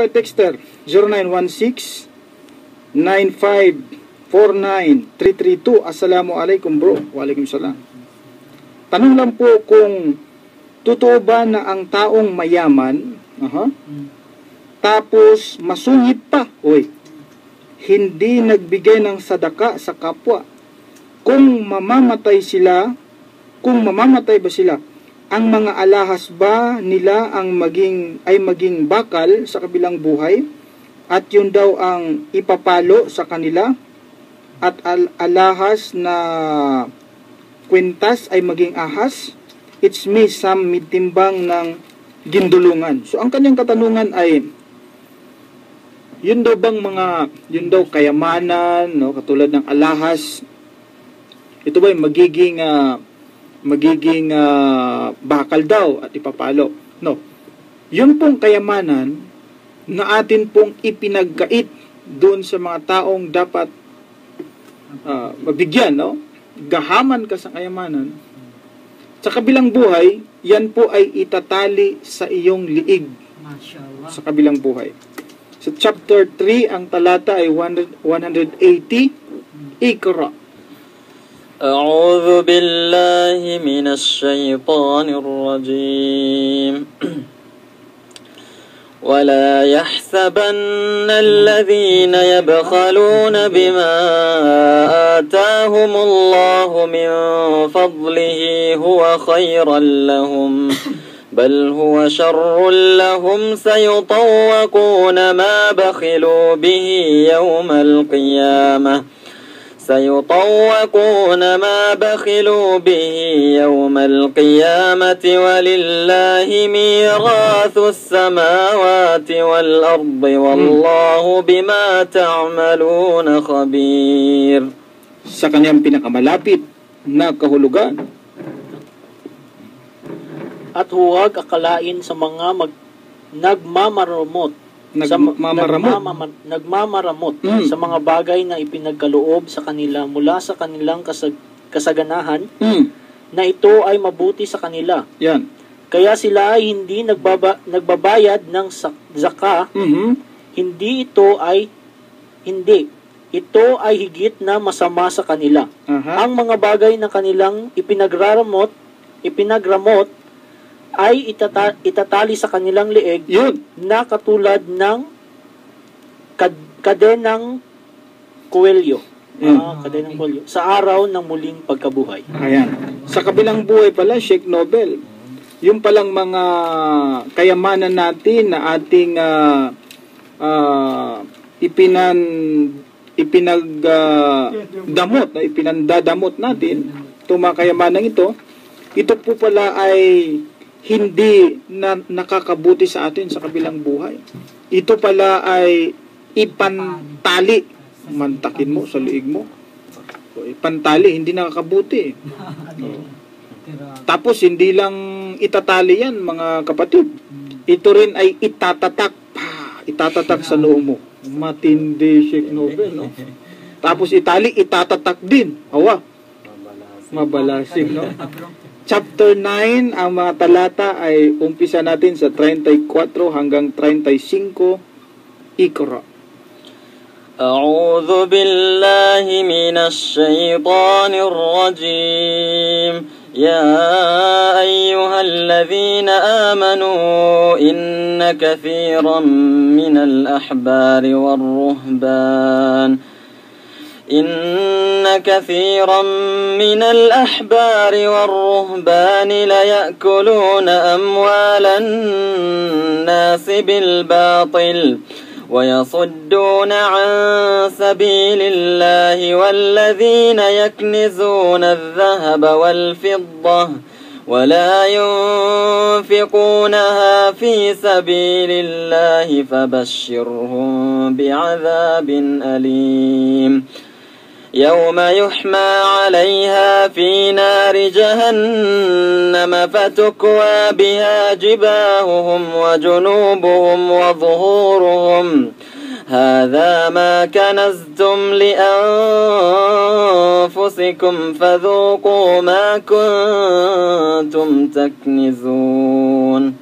Texter 0916-9549-332. Assalamualaikum bro. Waalaikumsalam. Tanong lang po kung totoo ba na ang taong mayaman, tapos masungit pa, hindi nagbigay ng sadaka sa kapwa. Kung mamamatay ba sila, ang mga alahas ba nila ay maging bakal sa kabilang buhay? At yun daw ang ipapalo sa kanila? At alahas na kwintas ay maging ahas? It's me, Sam, midtimbang ng Gindulungan. So ang kanyang katanungan ay, yun daw kayamanan, no, katulad ng alahas, ito ba magiging bakal daw at ipapalo? No. Yun pong kayamanan na atin pong ipinagkait doon sa mga taong dapat mabigyan, no? Gahaman ka sa kayamanan. Sa kabilang buhay, yan po ay itatali sa iyong liig. Mashallah. Sa kabilang buhay. Sa chapter 3, ang talata ay 180. Iqra. أعوذ بالله من الشيطان الرجيم ولا يحسبن الذين يبخلون بما آتاهم الله من فضله هو خيرا لهم بل هو شر لهم سيطوقون ما بخلوا به يوم القيامة ولله ميراث السماوات والأرض والله بما تعملون خبير. Sa kanyang pinakamalapit na kahulugan. At huwag akalain sa mga nagmamaramot sa mga bagay na ipinagkaloob sa kanila mula sa kanilang kasaganahan na ito ay mabuti sa kanila. Yan. Kaya sila ay hindi nagbabayad ng zaka. Ito ay higit na masama sa kanila. Ang mga bagay na kanilang ipinagramot ay itatali sa kanilang leeg na katulad ng kadenang kuwelyo. Kadenang kuwelyo sa araw ng muling pagkabuhay. Ayan. Sa kabilang buhay pala, Sheikh Nobel, yung palang mga kayamanan natin na ating ipinandadamot natin, itong mga kayamanan ito po pala ay hindi na nakakabuti sa atin sa kabilang buhay. Ito pala ay ipantali. Mantakin mo sa liig mo. Ipantali, hindi nakakabuti. Tapos hindi lang itatali yan, mga kapatid. Ito rin ay itatatak. Itatatak sa noo mo. Matindi, Sheikh Nobel, no? Tapos itatatak din. Mabalasig, no? Chapter 9, ang mga talata ay umpisa natin sa 34 hanggang 35. Iqra. أعوذ بالله من الشيطان الرجيم يا أيها الذين آمنوا إن كثيرا من الأحبار والرهبان ليأكلون أموال الناس بالباطل ويصدون عن سبيل الله والذين يكنزون الذهب والفضة ولا ينفقونها في سبيل الله فبشرهم بعذاب أليم يوم يحمى عليها في نار جهنم فتكوى بها جباههم وجنوبهم وظهورهم هذا ما كنزتم لأنفسكم فذوقوا ما كنتم تكنزون.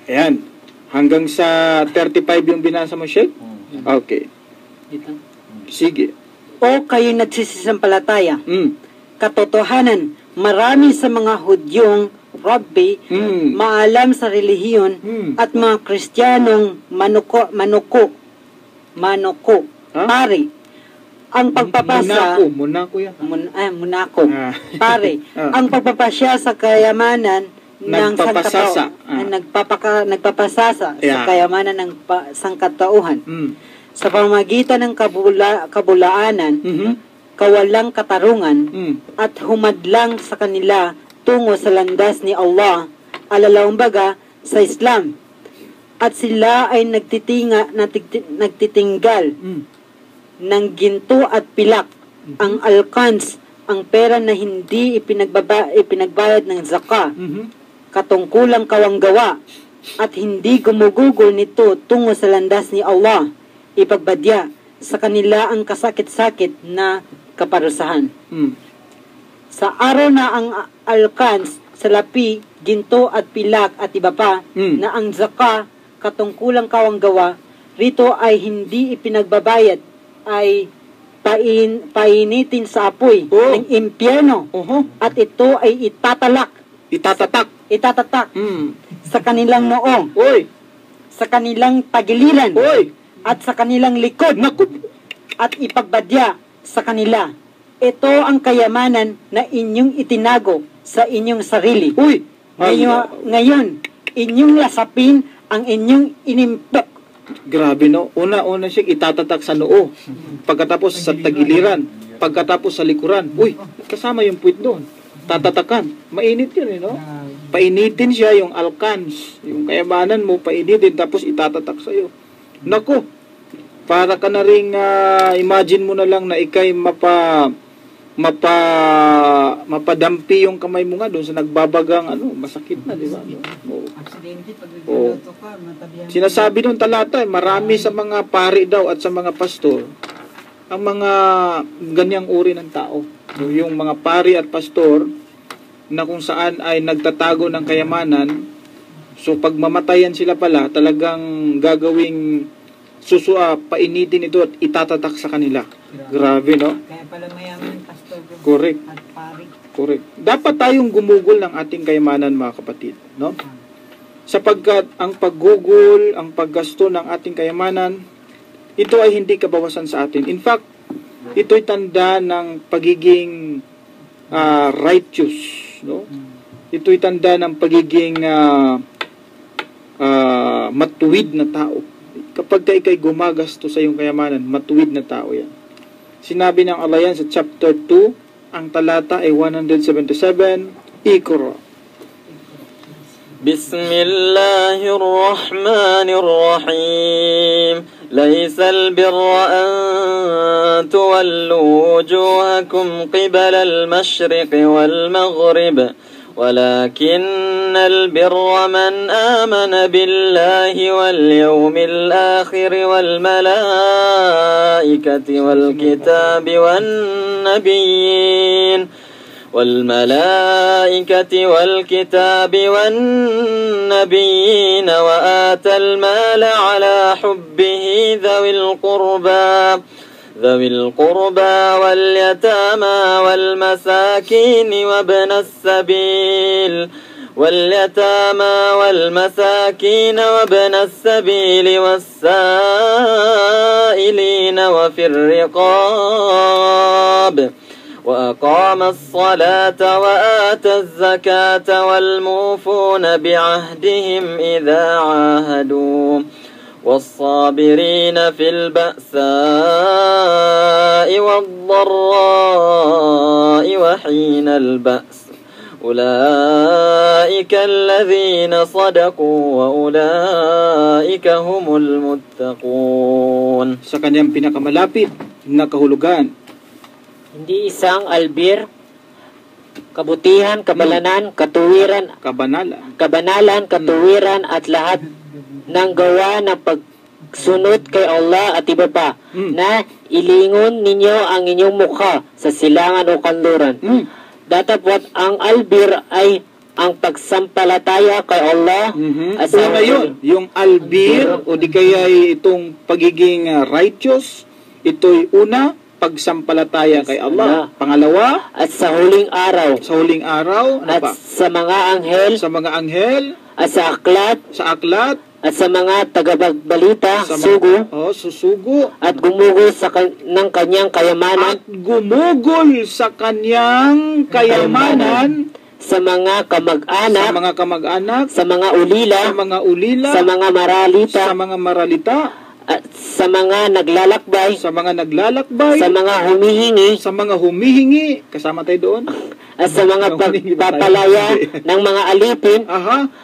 Ayan. Hanggang sa 35 yung binasa mo, Sheikh? Okay. Dito. Sige. O kayo nagsisisampalataya. Mm. Katotohanan, marami sa mga Hudyong Rabbi, maalam sa relihiyon, at mga Kristiyanong manuko, Ha? pare. Ang pagpapasa, Munako yan. munako, Ah. pare, ang pagpapasya sa kayamanan ng Nagpapasasa. nagpapasasa sa Yeah. kayamanan ng sangkatauhan Mm. sa pamagitan ng kabulaanan, Mhm. kawalang katarungan, Mm. at humadlang sa kanila tungo sa landas ni Allah, alalawambaga sa Islam. At sila ay nagtitinggal Mm. ng ginto at pilak, ang alkans, ang pera na hindi ipinagbayad ng zaka, Mhm. katungkulang kawanggawa, at hindi gumugugol nito tungo sa landas ni Allah, ipagbadya sa kanila ang kasakit-sakit na kaparusahan. Mm. Sa araw na ang alkans, salapi, ginto at pilak at iba pa, na ang zaka, katungkulang kawanggawa, rito ay hindi ipinagbabayad, ay painitin sa apoy ng impyerno, Oho. at ito ay Itatatak. itatatak Mm. sa kanilang noo, Oy. sa kanilang tagiliran, Oy. at sa kanilang likod, Naku. at ipagbadya sa kanila. Ito ang kayamanan na inyong itinago sa inyong sarili. Uy. Ngayon, inyong lasapin ang inyong inimpok. Grabe, no? Una siya itatatak sa noo. Pagkatapos sa tagiliran. Pagkatapos sa likuran. Uy, kasama yung puwit doon. Tatatakan. Mainit yun, no? Painitin siya yung alkans. Yung kayamanan mo, painitin. Tapos itatatak sa'yo. Naku. Para ka na rin, imagine mo na lang na ikay mapadampi yung kamay mo nga doon sa nagbabagang masakit na, di ba? No? Aksidente, pag nagluluto ka, matabihan. Sinasabi doon talata, marami sa mga pari daw at sa mga pastor ang mga ganyang uri ng tao. Yung mga pari at pastor na kung saan ay nagtatago ng kayamanan, so pag mamatayan sila pala, talagang gagawing painitin ito at itatatak sa kanila. Grabe, no? Kaya pala mayaman pastor Correct. at pari. Correct. Dapat tayong gumugol ng ating kayamanan, mga kapatid, no? Sapagkat ang paggugol, ang paggasto ng ating kayamanan, ito ay hindi kabawasan sa atin. In fact, ito'y tanda ng pagiging righteous, no? Ito'y tanda ng pagiging matuwid na tao. Kapag ka ikay gumagasto sa iyong kayamanan, matuwid na tao yan. Sinabi ng Allah yan sa chapter 2, ang talata ay 177, Iqra. Bismillahirrahmanirrahim. ليس البر أن تولوا وجوهكم قبل المشرق والمغرب ولكن البر من آمن بالله واليوم الآخر والملائكة والكتاب والنبيين وآتى المال على حبه ذوي القربى واليتامى والمساكين وابن السبيل والسائلين وفي الرقاب وأقام الصلاة وآتى الزكاة والموفون بعهدهم إذا عاهدوا والصابرين في البأساء والضراء وحين البأس أولئك الذين صدقوا وأولئك هم المتقون. Sa kanyang pinakamalapit na kahulugan, Hindi isang albir, kabutihan, kabalanan, katuwiran, kabanalan, katuwiran at lahat ng gawa ng pagsunod kay Allah at iba pa na ilingon ninyo ang inyong mukha sa silangan o kanluran. Datapwat ang albir ay ang pagsampalataya kay Allah. At sa Una yun, yung albir o di kaya itong pagiging righteous, ito'y una, pagsampalataya kay Allah. Pangalawa, at sa huling araw, ano at pa? sa mga anghel, Sa mga anghel, at sa aklat, at sa mga tagapagbalita, sa sugo, susugo, at gumugol ng kanyang kayamanan, at gumugol sa kanyang kayamanan, sa mga sa kamag-anak, mga kamag-anak, sa mga ulila, sa mga ulila, sa mga maralita, sa mga maralita, at sa mga naglalakbay, sa mga naglalakbay, sa mga humihingi, sa mga humihingi, kasama tayo doon, at sa mga pagpapalaya ng mga alipin,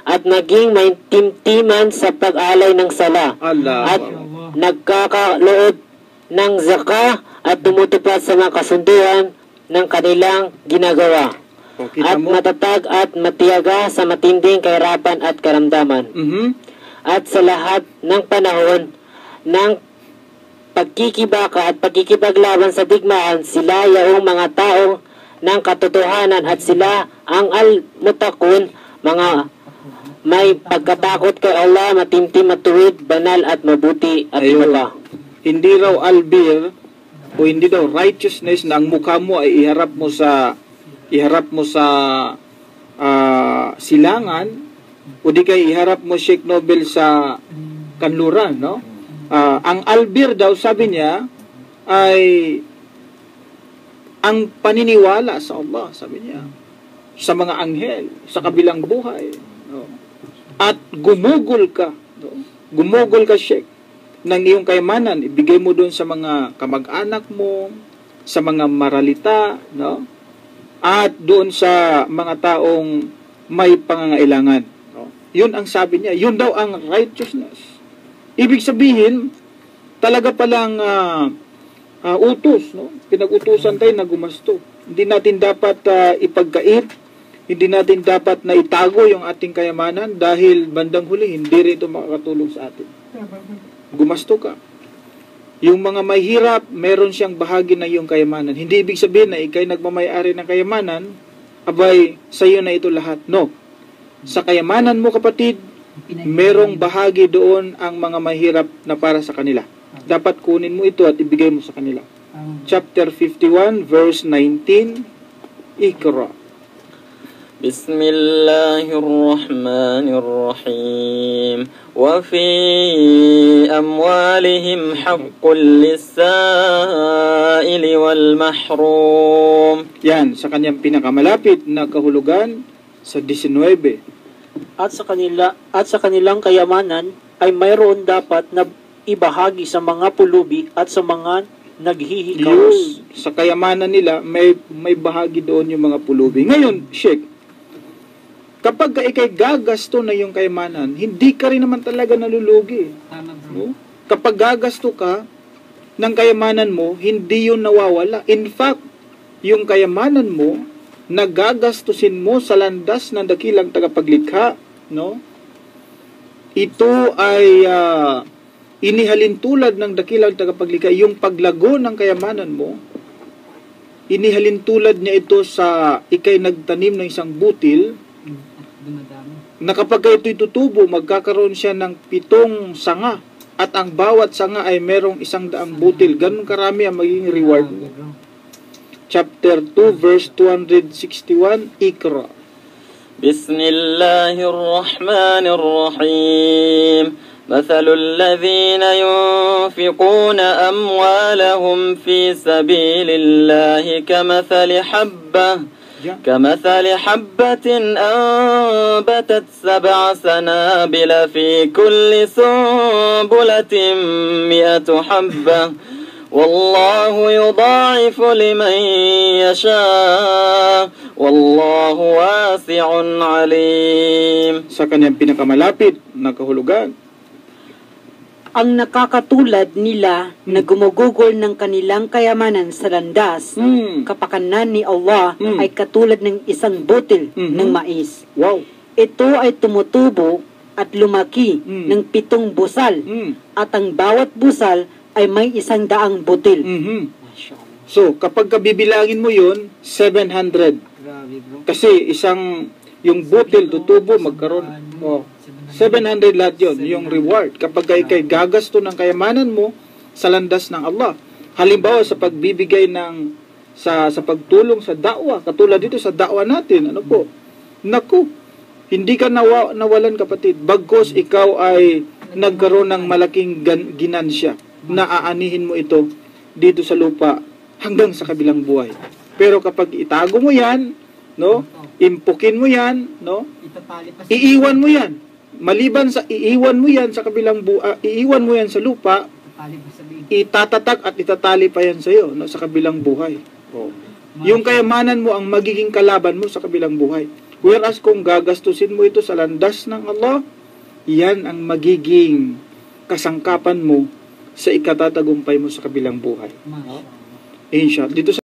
at naging may timtiman sa pag-alay ng sala, at nagkakaloob ng zaka at tumutupad sa mga kasunduan ng kanilang ginagawa. At matatag at matiyaga sa matinding kahirapan at karamdaman. At sa lahat ng panahon ng pagkikibaka at pagkikipaglaban sa digmaan, sila yaong mga taong ng katotohanan at sila ang al-mutakun, mga may pagkatakot kay Allah, matimtim, matuwid, banal at mabuti at iba pa. Hindi raw albir o hindi daw righteousness na ang mukha mo ay iharap mo sa silangan o di kay iharap mo Sheikh Nobel sa kanluran, no? Ang albir daw, sabi niya, ay ang paniniwala sa Allah, sabi niya, sa mga anghel, sa kabilang buhay, no? At gumugol ka, no? Gumugol ka, Sheikh, ng iyong kayamanan, ibigay mo doon sa mga kamag-anak mo, sa mga maralita, no? At doon sa mga taong may pangangailangan. No? Yun ang sabi niya. Yun daw ang righteousness. Ibig sabihin, talaga palang utos. No? Pinag-utusan tayo na gumasto. Hindi natin dapat ipagkait. Hindi natin dapat na itago yung ating kayamanan dahil bandang huli, hindi rin ito makakatulong sa atin. Gumasto ka. Yung mga may hirap, meron siyang bahagi na iyong kayamanan. Hindi ibig sabihin na ikay nagmamayari ng kayamanan, abay, sa iyo na ito lahat. No. Sa kayamanan mo, kapatid, merong bahagi doon ang mga mahirap na para sa kanila. Dapat kunin mo ito at ibigay mo sa kanila. Chapter 51, verse 19, Iqra. بسم الله الرحمن الرحيم وفي أموالهم حق للسائل والمحروم. Yan, sa kanyang pinakamalapit na kahulugan sa 19. At sa kanilang kayamanan ay mayroon dapat na ibahagi sa mga pulubi at sa mga naghihikaos. Sa kayamanan nila, may bahagi doon yung mga pulubi. Ngayon, Sheikh, kapag ikay gagasto na yung kayamanan, hindi ka rin naman talaga nalulugi. No? Kapag gagasto ka ng kayamanan mo, hindi yun nawawala. In fact, yung kayamanan mo, nagagastusin mo sa landas ng dakilang tagapaglikha, no? Ito ay inihalintulad ng dakilang tagapaglikha. Yung paglago ng kayamanan mo, inihalintulad niya ito sa ikay nagtanim ng isang butil, na kapag ito'y tutubo, magkakaroon siya ng 7 sanga at ang bawat sanga ay merong 100 butil. Ganun karami ang magiging reward mo. Chapter 2, verse 261, Iqra. Bismillahirrahmanirrahim. مثل الذين ينفقون أموالهم في سبيل الله كمثل حبة أنبتت 7 سنابل في كل سنبلة 100 حبة والله يضاعف لمن يشاء والله واسع عليم. Sa kanyang pinakamalapit na kahulugan, ang nakakatulad nila na gumugugol ng kanilang kayamanan sa landas, kapakanan ni Allah ay katulad ng isang butil ng mais. Wow. Ito ay tumutubo at lumaki ng 7 busal at ang bawat busal ay may 100 butil. So, kapag kabibilangin mo yun, 700. Kasi isang yung butil, tutubo, magkaroon. 700 lahat yun, yung reward. Kapag ikay gagasto ng kayamanan mo sa landas ng Allah. Halimbawa, sa pagbibigay ng, sa pagtulong sa da'wa, katulad dito sa da'wa natin, ano po? Naku, hindi ka nawalan kapatid. Bagkos ikaw ay nagkaroon ng malaking ginansya na aanihin mo ito dito sa lupa hanggang sa kabilang buhay. Pero kapag itago mo yan, no? Impukin mo yan, no? Iiwan mo yan. Maliban sa iiwan mo yan sa kabilang iiwan mo yan sa lupa, itatatak at itatali pa yan sa iyo, no? Sa kabilang buhay. Yung kayamanan mo ang magiging kalaban mo sa kabilang buhay. Whereas kung gagastusin mo ito sa landas ng Allah, yan ang magiging kasangkapan mo sa ikatatagumpay mo sa kabilang buhay. Inshallah. Dito sa